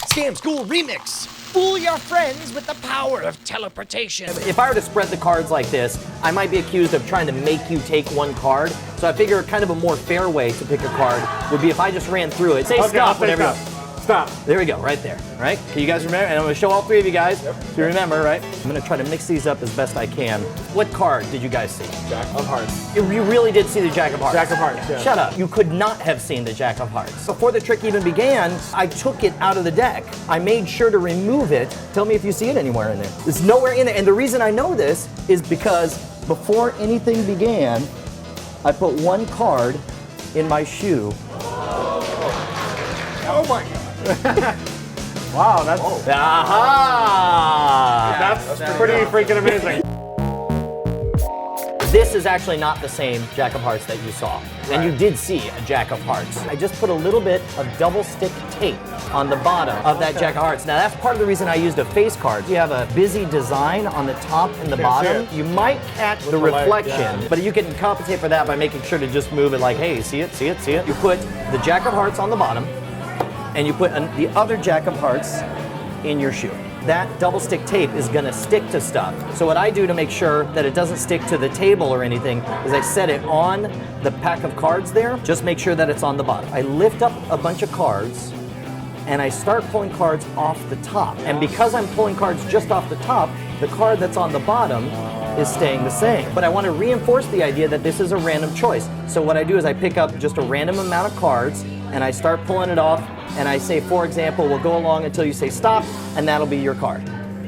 Scam School Remix. Fool your friends with the power of teleportation. If I were to spread the cards like this, I might be accused of trying to make you take one card. So I figure kind of a more fair way to pick a card would be if I just ran through it. Say stop whenever. Stop. There we go, right there, right? Can you guys remember? And I'm gonna show all three of you guys so you remember, right? I'm gonna try to mix these up as best I can. What card did you guys see? Jack of Hearts. You really did see the Jack of Hearts? Jack of Hearts, yeah. Shut up. You could not have seen the Jack of Hearts. Before the trick even began, I took it out of the deck. I made sure to remove it. Tell me if you see it anywhere in there. It's nowhere in there. And the reason I know this is because before anything began, I put one card in my shoe. Oh my God. Wow, that's Aha! that's pretty freaking amazing. This is actually not the same Jack of Hearts that you saw. And you did see a Jack of Hearts. I just put a little bit of double stick tape on the bottom of that Jack of Hearts. Now that's part of the reason I used a face card. You have a busy design on the top and the bottom. You might catch the reflection, but you can compensate for that by making sure to just move it like, hey, see it, see it, see it. You put the Jack of Hearts on the bottom, and you put the other Jack of Hearts in your shoe. That double stick tape is gonna stick to stuff. So what I do to make sure that it doesn't stick to the table or anything is I set it on the pack of cards there, just make sure that it's on the bottom. I lift up a bunch of cards and I start pulling cards off the top. And because I'm pulling cards just off the top, the card that's on the bottom is staying the same. But I want to reinforce the idea that this is a random choice. So what I do is I pick up just a random amount of cards and I start pulling it off and I say, for example, we'll go along until you say stop and that'll be your card.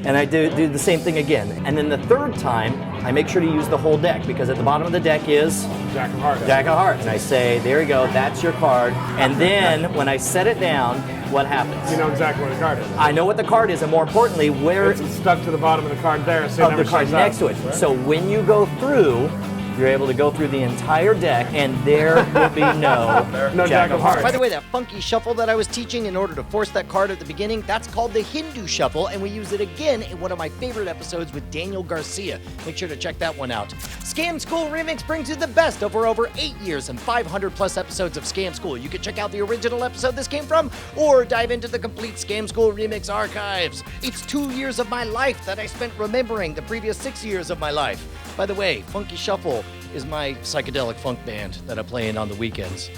And I do the same thing again. And then the third time, I make sure to use the whole deck because at the bottom of the deck is Jack of Hearts. Jack of Hearts. And I say, there you go, that's your card. And then when I set it down, what happens? You know exactly what the card is. I know what the card is, and more importantly, where It's stuck to the bottom of the card there, so it of never the card shows next up. to it. So when you go through, you're able to go through the entire deck, and there will be no Jack of Hearts. By the way, that funky shuffle that I was teaching in order to force that card at the beginning, that's called the Hindu shuffle, and we use it again in one of my favorite episodes with Daniel Garcia. Make sure to check that one out. Scam School Remix brings you the best over 8 years and 500 plus episodes of Scam School. You can check out the original episode this came from, or dive into the complete Scam School Remix archives. It's 2 years of my life that I spent remembering the previous 6 years of my life. By the way, Funky Shuffle is my psychedelic funk band that I play in on the weekends.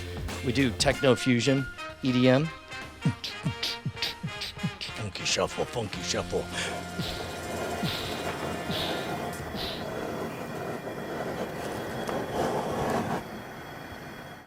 We do techno fusion, EDM. Funky Shuffle, Funky Shuffle.